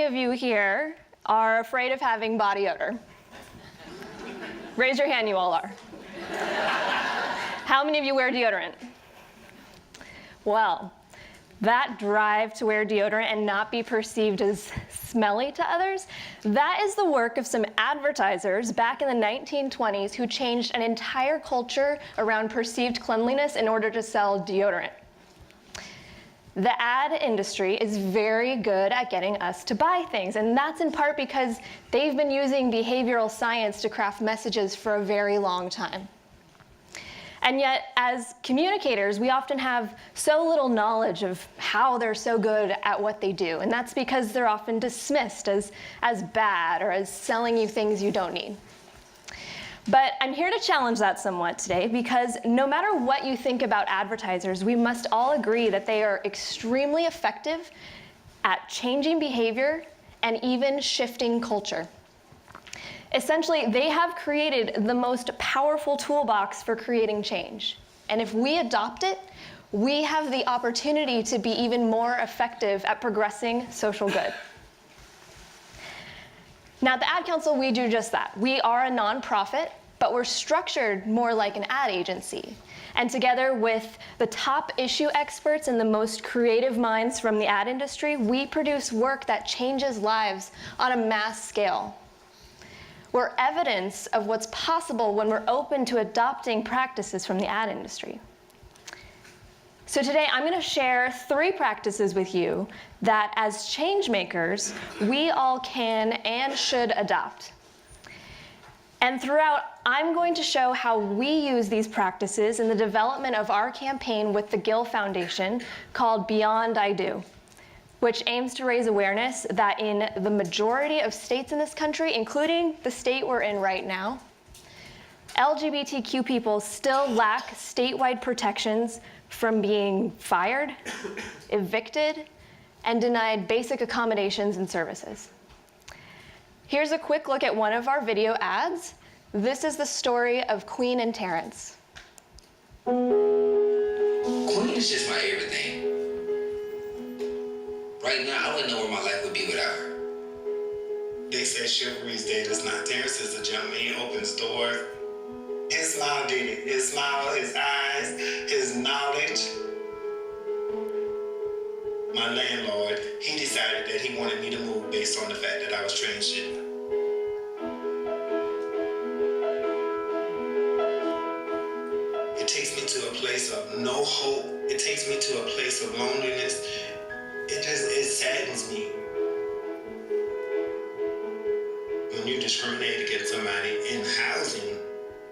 of you here are afraid of having body odor? Raise your hand, you all are. How many of you wear deodorant? Well, that drive to wear deodorant and not be perceived as smelly to others, that is the work of some advertisers back in the 1920s who changed an entire culture around perceived cleanliness in order to sell deodorant. The ad industry is very good at getting us to buy things, and that's in part because they've been using behavioral science to craft messages for a very long time. And yet, as communicators, we often have so little knowledge of how they're so good at what they do, and that's because they're often dismissed as bad or as selling you things you don't need. But I'm here to challenge that somewhat today, because no matter what you think about advertisers, we must all agree that they are extremely effective at changing behavior and even shifting culture. Essentially, they have created the most powerful toolbox for creating change. And if we adopt it, we have the opportunity to be even more effective at progressing social good. Now, at the Ad Council, we do just that. We are a nonprofit, but we're structured more like an ad agency. And together with the top issue experts and the most creative minds from the ad industry, we produce work that changes lives on a mass scale. We're evidence of what's possible when we're open to adopting practices from the ad industry. So today I'm going to share 3 practices with you that as change makers, we all can and should adopt. And throughout, I'm going to show how we use these practices in the development of our campaign with the Gill Foundation called Beyond I Do, which aims to raise awareness that in the majority of states in this country, including the state we're in right now, LGBTQ people still lack statewide protections from being fired, evicted, and denied basic accommodations and services. Here's a quick look at one of our video ads. This is the story of Queen and Terrence. Queen is just my everything. Right now, I wouldn't know where my life would be without her. They said chivalry is dead. It's not. Terrence is a gentleman. He opens doors. His smile did it. His smile, his eyes, his knowledge. My landlord, he decided that he wanted me to move based on the fact that I was transgender. It takes me to a place of no hope. It takes me to a place of loneliness. It saddens me. When you discriminate against somebody in housing,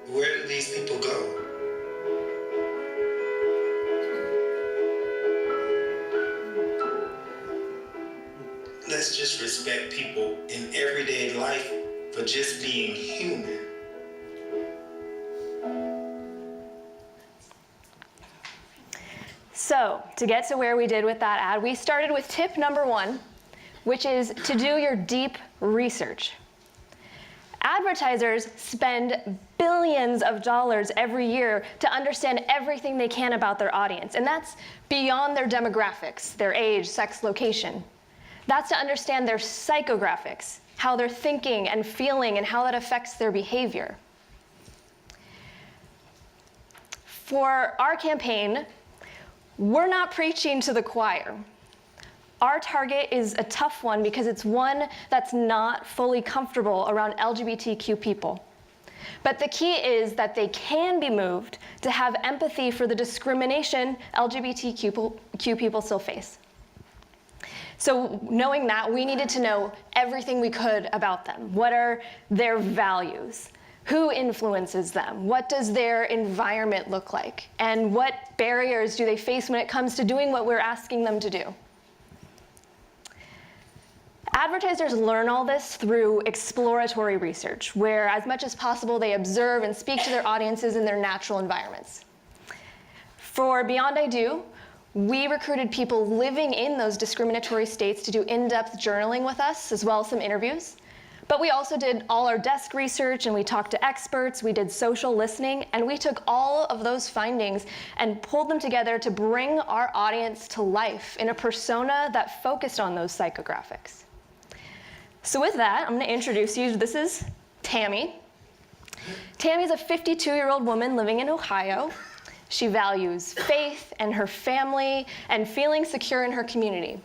where do these people go? Let's just respect people in everyday life for just being human. So, to get to where we did with that ad, we started with tip number 1, which is to do your deep research. Advertisers spend billions of dollars every year to understand everything they can about their audience, and that's beyond their demographics, their age, sex, location. That's to understand their psychographics, how they're thinking and feeling and how that affects their behavior. For our campaign, we're not preaching to the choir. Our target is a tough one because it's one that's not fully comfortable around LGBTQ people. But the key is that they can be moved to have empathy for the discrimination LGBTQ people still face. So knowing that, we needed to know everything we could about them. What are their values? Who influences them? What does their environment look like? And what barriers do they face when it comes to doing what we're asking them to do? Advertisers learn all this through exploratory research, where as much as possible they observe and speak to their audiences in their natural environments. For Beyond I Do, we recruited people living in those discriminatory states to do in-depth journaling with us, as well as some interviews. But we also did all our desk research, and we talked to experts, we did social listening, and we took all of those findings and pulled them together to bring our audience to life in a persona that focused on those psychographics. So with that, I'm going to introduce you. This is Tammy. Tammy's a 52-year-old woman living in Ohio. She values faith and her family and feeling secure in her community.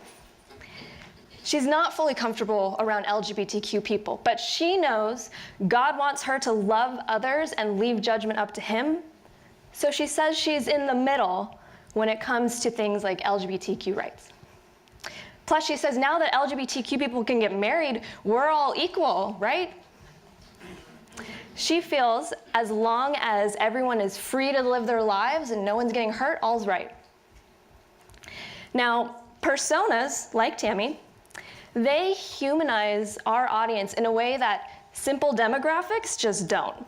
She's not fully comfortable around LGBTQ people, but she knows God wants her to love others and leave judgment up to Him. So she says she's in the middle when it comes to things like LGBTQ rights. Plus, she says now that LGBTQ people can get married, we're all equal, right? She feels as long as everyone is free to live their lives and no one's getting hurt, all's right. Now, personas like Tammy, they humanize our audience in a way that simple demographics just don't.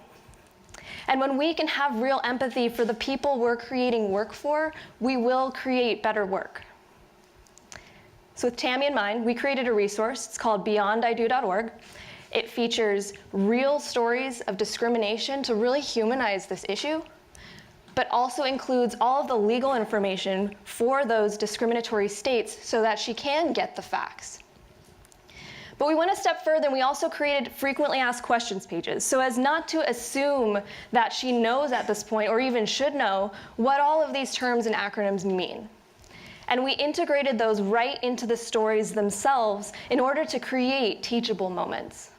And when we can have real empathy for the people we're creating work for, we will create better work. So with Tammy in mind, we created a resource. It's called beyondido.org. It features real stories of discrimination to really humanize this issue, but also includes all of the legal information for those discriminatory states so that she can get the facts. But we went a step further, and we also created frequently asked questions pages so as not to assume that she knows at this point, or even should know, what all of these terms and acronyms mean. And we integrated those right into the stories themselves in order to create teachable moments.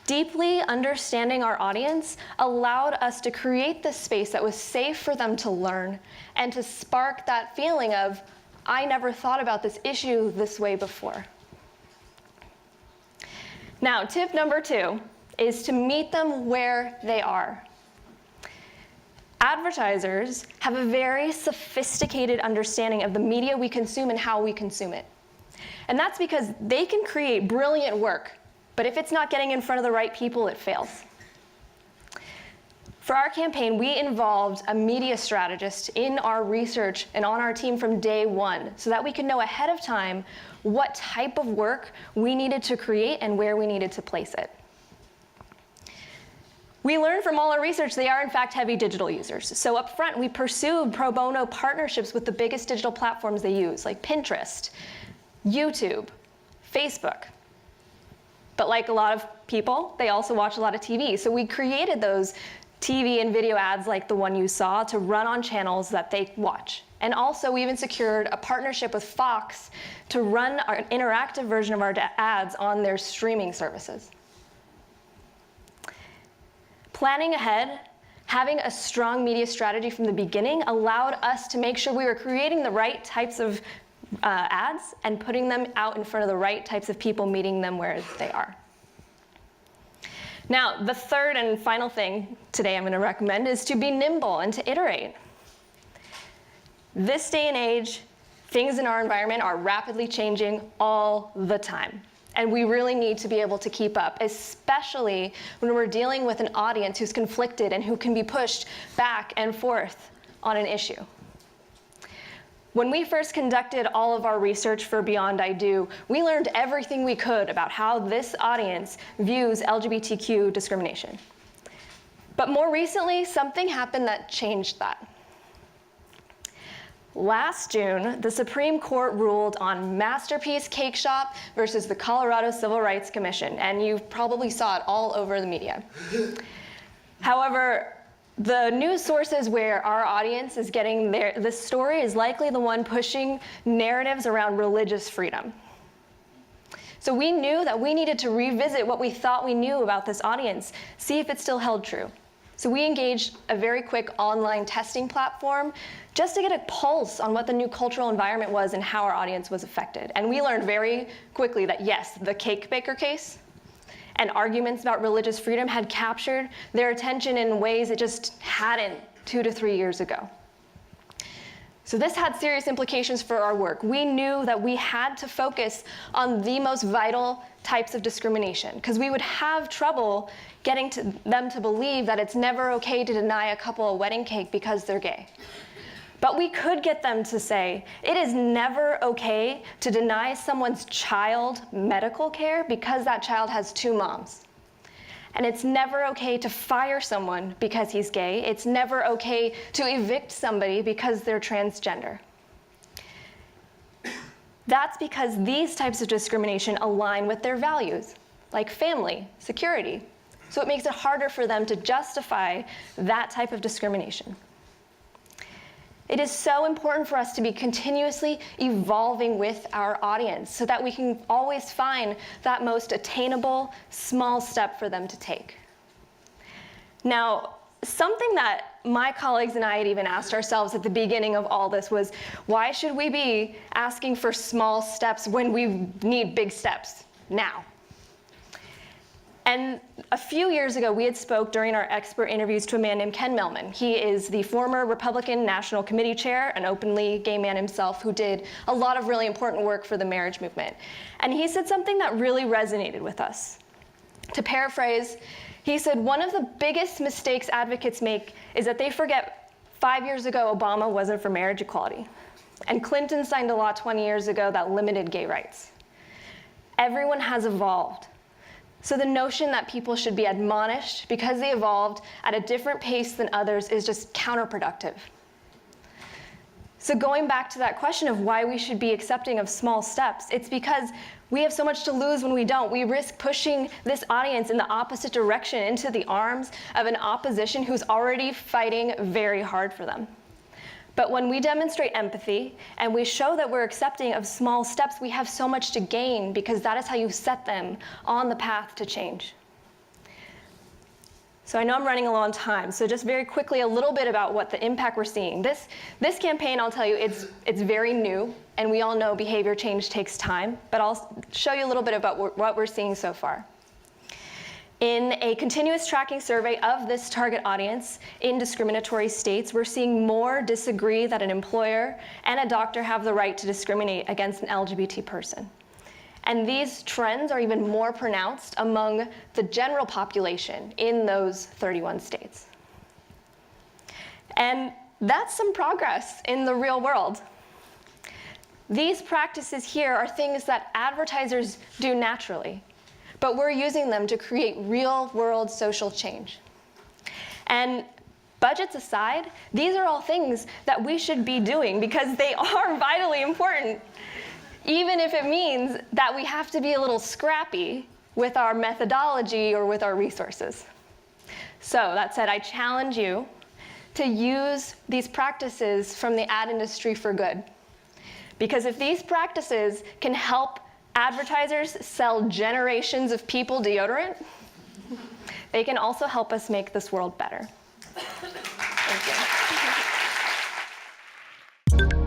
Deeply understanding our audience allowed us to create this space that was safe for them to learn and to spark that feeling of, I never thought about this issue this way before. Now, tip number 2 is to meet them where they are. Advertisers have a very sophisticated understanding of the media we consume and how we consume it. And that's because they can create brilliant work, but if it's not getting in front of the right people, it fails. For our campaign, we involved a media strategist in our research and on our team from day one so that we could know ahead of time what type of work we needed to create and where we needed to place it. We learned from all our research they are in fact heavy digital users. So up front, we pursued pro bono partnerships with the biggest digital platforms they use, like Pinterest, YouTube, Facebook. But like a lot of people, they also watch a lot of TV. So we created those TV and video ads like the one you saw to run on channels that they watch. And also we even secured a partnership with Fox to run an interactive version of our ads on their streaming services. Planning ahead, having a strong media strategy from the beginning allowed us to make sure we were creating the right types of ads and putting them out in front of the right types of people, meeting them where they are. Now, the third and final thing today I'm going to recommend is to be nimble and to iterate. This day and age, things in our environment are rapidly changing all the time. And we really need to be able to keep up, especially when we're dealing with an audience who's conflicted and who can be pushed back and forth on an issue. When we first conducted all of our research for Beyond I Do, we learned everything we could about how this audience views LGBTQ discrimination. But more recently, something happened that changed that. Last June, the Supreme Court ruled on Masterpiece Cake Shop versus the Colorado Civil Rights Commission, and you probably saw it all over the media. However, the news sources where our audience is getting this story is likely the one pushing narratives around religious freedom. So we knew that we needed to revisit what we thought we knew about this audience, see if it still held true. So we engaged a very quick online testing platform just to get a pulse on what the new cultural environment was and how our audience was affected. And we learned very quickly that yes, the cake baker case and arguments about religious freedom had captured their attention in ways it just hadn't 2 to 3 years ago. So this had serious implications for our work. We knew that we had to focus on the most vital types of discrimination because we would have trouble getting them to believe that it's never okay to deny a couple a wedding cake because they're gay. But we could get them to say, it is never okay to deny someone's child medical care because that child has 2 moms. And it's never okay to fire someone because he's gay. It's never okay to evict somebody because they're transgender. That's because these types of discrimination align with their values, like family, security. So it makes it harder for them to justify that type of discrimination. It is so important for us to be continuously evolving with our audience so that we can always find that most attainable, small step for them to take. Now, something that my colleagues and I had even asked ourselves at the beginning of all this was, why should we be asking for small steps when we need big steps now? And a few years ago, we had spoke during our expert interviews to a man named Ken Millman. He is the former Republican National Committee chair, an openly gay man himself who did a lot of really important work for the marriage movement. And he said something that really resonated with us. To paraphrase, he said, one of the biggest mistakes advocates make is that they forget 5 years ago Obama wasn't for marriage equality, and Clinton signed a law 20 years ago that limited gay rights. Everyone has evolved. So the notion that people should be admonished because they evolved at a different pace than others is just counterproductive. So going back to that question of why we should be accepting of small steps, it's because we have so much to lose when we don't. We risk pushing this audience in the opposite direction into the arms of an opposition who's already fighting very hard for them. But when we demonstrate empathy and we show that we're accepting of small steps, we have so much to gain because that is how you set them on the path to change. So I know I'm running a long time, so just very quickly a little bit about what the impact we're seeing. This campaign, I'll tell you, it's very new, and we all know behavior change takes time, but I'll show you a little bit about what we're seeing so far. In a continuous tracking survey of this target audience in discriminatory states, we're seeing more disagree that an employer and a doctor have the right to discriminate against an LGBT person. And these trends are even more pronounced among the general population in those 31 states. And that's some progress in the real world. These practices here are things that advertisers do naturally, but we're using them to create real-world social change. And budgets aside, these are all things that we should be doing because they are vitally important, even if it means that we have to be a little scrappy with our methodology or with our resources. So that said, I challenge you to use these practices from the ad industry for good. Because if these practices can help advertisers sell generations of people deodorant, they can also help us make this world better. Thank you.